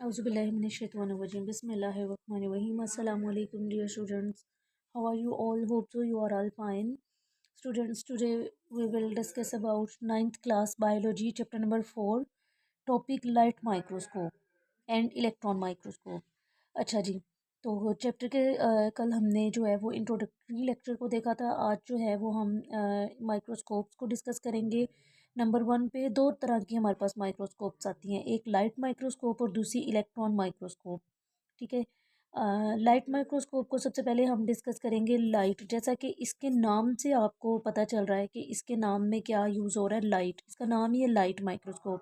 Auzubillahiminash-shaytanir-rajim. Bismillahir-rahmanir-rahim. Assalamu alaikum, dear students. How are you all? Hope so you are all fine. Students, today we will discuss about ninth class biology, chapter number 4, topic light microscope and electron microscope. अच्छा जी, तो chapter के कल हमने जो है वो introductory lecture को देखा था। आज जो है वो हम माइक्रोस्कोप्स को डिस्कस करेंगे। नंबर 1 पे दो तरह की हमारे पास माइक्रोस्कोप्स आती हैं, एक लाइट माइक्रोस्कोप और दूसरी इलेक्ट्रॉन माइक्रोस्कोप। ठीक है, लाइट माइक्रोस्कोप को सबसे पहले हम डिस्कस करेंगे। लाइट, जैसा कि इसके नाम से आपको पता चल रहा है कि इसके नाम में क्या यूज़ हो रहा है, लाइट, इसका नाम ही है लाइट माइक्रोस्कोप।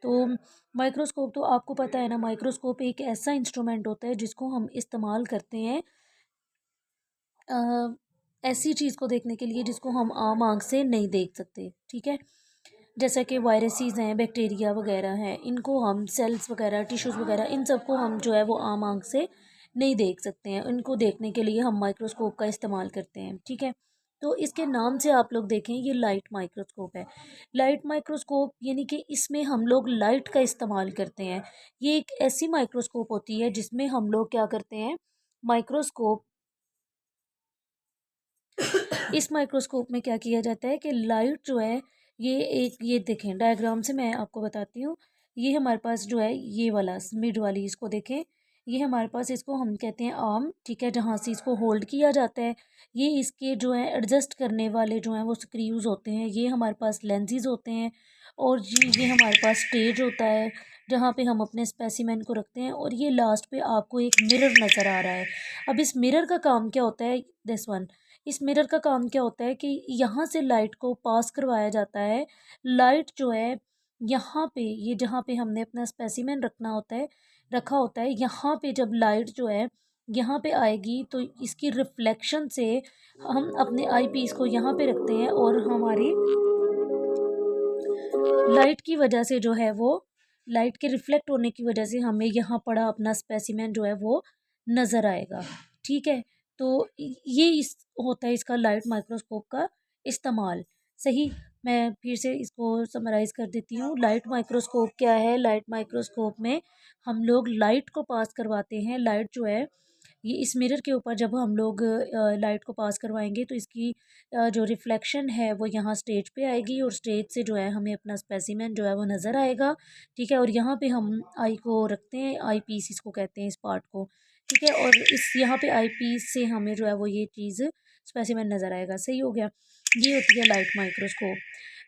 तो माइक्रोस्कोप तो आपको पता है ना, माइक्रोस्कोप एक ऐसा इंस्ट्रूमेंट होता है जिसको हम इस्तेमाल करते हैं ऐसी चीज़ को देखने के लिए जिसको हम आम आँख से नहीं देख सकते। ठीक है, जैसा कि वायरसेस हैं, बैक्टीरिया वगैरह हैं, इनको हम सेल्स वगैरह, टिश्यूज़ वगैरह, इन सबको हम जो है वो आम आँख से नहीं देख सकते हैं। इनको देखने के लिए हम माइक्रोस्कोप का इस्तेमाल करते हैं। ठीक है, तो इसके नाम से आप लोग देखें, ये लाइट माइक्रोस्कोप है। लाइट माइक्रोस्कोप यानी कि इसमें हम लोग लाइट का इस्तेमाल करते हैं। ये एक ऐसी माइक्रोस्कोप होती है जिसमें हम लोग क्या करते हैं, माइक्रोस्कोप इस माइक्रोस्कोप में क्या किया जाता है कि लाइट जो है, ये देखें, डायग्राम से मैं आपको बताती हूँ। ये हमारे पास जो है, ये वाला मिड वाली, इसको देखें, ये हमारे पास, इसको हम कहते हैं आर्म। ठीक है, जहाँ से इसको होल्ड किया जाता है। ये इसके जो है एडजस्ट करने वाले जो हैं वो स्क्रूज होते हैं। ये हमारे पास लेंसेज होते हैं। और ये हमारे पास स्टेज होता है जहाँ पे हम अपने स्पेसिमेन को रखते हैं। और ये लास्ट पे आपको एक मिरर नज़र आ रहा है। अब इस मिरर का काम क्या होता है, दिस वन, इस मिरर का काम क्या होता है कि यहाँ से लाइट को पास करवाया जाता है। लाइट जो है यहाँ पे, ये जहाँ पे हमने अपना स्पेसिमेन रखा होता है, यहाँ पे जब लाइट जो है यहाँ पे आएगी तो इसकी रिफ्लेक्शन से हम अपने आई पीस को यहाँ पे रखते हैं और हमारी लाइट की वजह से जो है वो, लाइट के रिफ्लेक्ट होने की वजह से हमें यहाँ पड़ा अपना स्पेसिमेन जो है वो नज़र आएगा। ठीक है, तो ये इस होता है इसका लाइट माइक्रोस्कोप का इस्तेमाल। सही, मैं फिर से इसको समराइज़ कर देती हूँ। लाइट माइक्रोस्कोप क्या है, लाइट माइक्रोस्कोप में हम लोग लाइट को पास करवाते हैं। लाइट जो है, ये इस मिरर के ऊपर जब हम लोग लाइट को पास करवाएंगे तो इसकी जो रिफ्लेक्शन है वो यहाँ स्टेज पे आएगी और स्टेज से जो है हमें अपना स्पेसिमेन जो है वो नज़र आएगा। ठीक है, और यहाँ पे हम आई को रखते हैं, आई पीस इसको कहते हैं, इस पार्ट को। ठीक है, और इस यहाँ पे आई पीस से हमें जो है वो ये चीज़ स्पेसिमेन नज़र आएगा। सही हो गया, ये होती है लाइट माइक्रोस्कोप।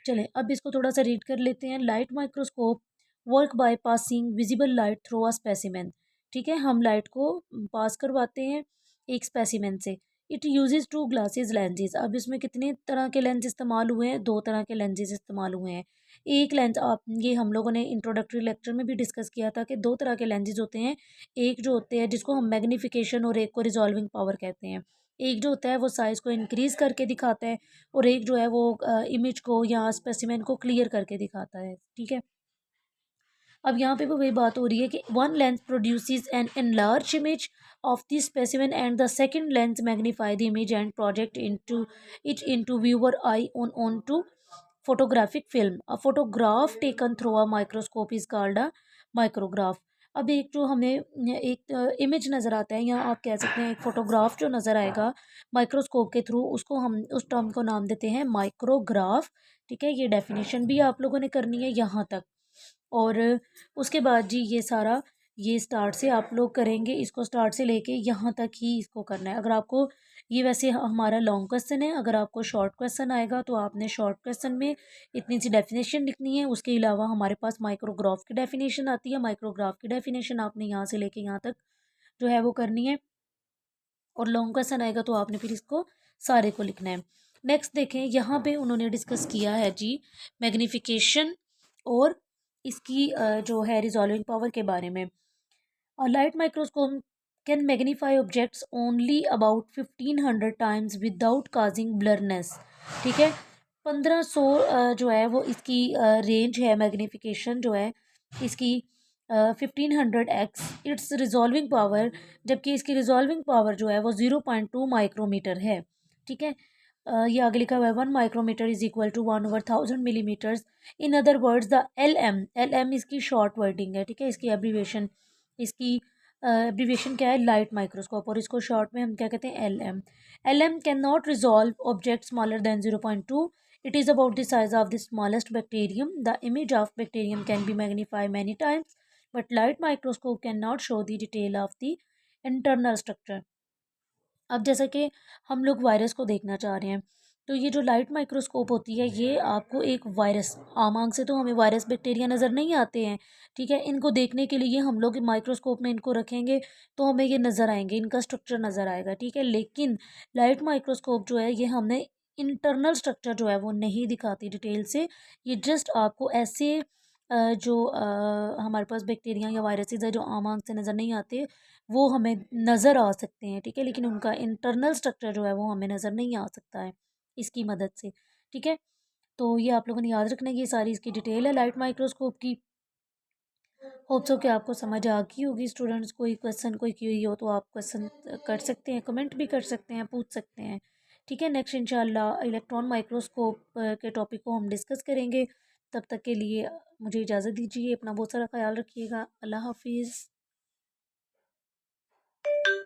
चलें, अब इसको थोड़ा सा रीड कर लेते हैं। Light microscope work by passing visible light through a specimen. ठीक है, हम लाइट को पास करवाते हैं एक स्पेसिमेन से। It uses two glasses lenses. अब इसमें कितने तरह के लेंस इस्तेमाल हुए हैं, दो तरह के लेंसेज इस्तेमाल हुए हैं। एक लेंस, आप ये हम लोगों ने इंट्रोडक्टरी लेक्चर में भी डिस्कस किया था कि दो तरह के लेंसेज होते हैं। एक जो होते हैं जिसको हम मैग्नीफिकेशन और एक को रिजॉल्विंग पावर कहते हैं। एक जो होता है वो साइज़ को इंक्रीज़ करके दिखाता है और एक जो है वो इमेज को या स्पेसिमेन को क्लियर करके दिखाता है। ठीक है, अब यहाँ पे भी वही बात हो रही है कि one lens produces an enlarge image of the specimen and the second lens magnify the image and project into viewer eye on to photographic film. A photograph taken through a microscope is called a micrograph. अब एक जो हमें एक image नज़र आता है, या आप कह सकते हैं एक फ़ोटोग्राफ जो नज़र आएगा माइक्रोस्कोप के थ्रू, उसको हम उस टर्म को नाम देते हैं माइक्रोग्राफ। ठीक है, ये डेफिनेशन भी आप लोगों ने करनी है यहाँ तक। और उसके बाद जी ये सारा, ये स्टार्ट से आप लोग करेंगे, इसको स्टार्ट से लेके यहाँ तक ही इसको करना है। अगर आपको ये, वैसे हमारा लॉन्ग क्वेश्चन है, अगर आपको शॉर्ट क्वेश्चन आएगा तो आपने शॉर्ट क्वेश्चन में इतनी सी डेफिनेशन लिखनी है। उसके अलावा हमारे पास माइक्रोग्राफ की डेफिनेशन आती है, माइक्रोग्राफ की डेफिनेशन आपने यहाँ से लेके यहाँ तक जो है वो करनी है। और लॉन्ग क्वेश्चन आएगा तो आपने फिर इसको सारे को लिखना है। नेक्स्ट देखें, यहाँ पे उन्होंने डिस्कस किया है जी मैग्नीफिकेशन और इसकी जो है रिजॉल्विंग पावर के बारे में। Light microscope can magnify objects only about 1500 times without causing blurness. ठीक है, 1500 जो है वो इसकी रेंज है, मैग्नीफिकेशन जो है इसकी 1500x इट्स रिजॉल्विंग पावर, जबकि इसकी रिजॉल्विंग पावर जो है वो 0.2 माइक्रोमीटर है। ठीक है, ये आगे लिखा हुआ है 1 micrometre is equal to 1/1000 millimetres. In other words the L M इसकी शॉर्ट वर्डिंग है। ठीक है, इसकी एब्रीवेशन इसकी एब्रीविएशन क्या है, लाइट माइक्रोस्कोप, और इसको शॉर्ट में हम क्या कहते हैं, LM। LM can not resolve object smaller than 0.2। It is about the size of the smallest bacterium. The image of bacterium can be magnified many times, but light microscope cannot show the detail of the internal structure. अब जैसा कि हम लोग virus को देखना चाह रहे हैं, तो ये जो लाइट माइक्रोस्कोप होती है ये आपको एक वायरस, आम आंख से तो हमें वायरस बैक्टीरिया नज़र नहीं आते हैं, ठीक है। इनको देखने के लिए हम लोग माइक्रोस्कोप में इनको रखेंगे तो हमें ये नज़र आएंगे, इनका स्ट्रक्चर नज़र आएगा, ठीक है। लेकिन लाइट माइक्रोस्कोप जो है ये हमें इंटरनल स्ट्रक्चर जो है वो नहीं दिखाती डिटेल से। ये जस्ट आपको ऐसे जो हमारे पास बैक्टीरिया या वायरसेस है जो आम आंख से नज़र नहीं आते, वो हमें नज़र आ सकते हैं, ठीक है, लेकिन उनका इंटरनल स्ट्रक्चर जो है वो हमें नज़र नहीं आ सकता है इसकी मदद से, ठीक है। तो ये आप लोगों ने याद रखना है, ये सारी इसकी डिटेल है लाइट माइक्रोस्कोप की। होप सो कि आपको समझ आ गई होगी। स्टूडेंट्स कोई क्वेश्चन कोई क्यूरी हो तो आप क्वेश्चन कर सकते हैं, कमेंट भी कर सकते हैं, पूछ सकते हैं, ठीक है। नेक्स्ट इंशाल्लाह इलेक्ट्रॉन माइक्रोस्कोप के टॉपिक को हम डिस्कस करेंगे। तब तक के लिए मुझे इजाज़त दीजिए, अपना बहुत सारा ख्याल रखिएगा। अल्लाह हाफिज़।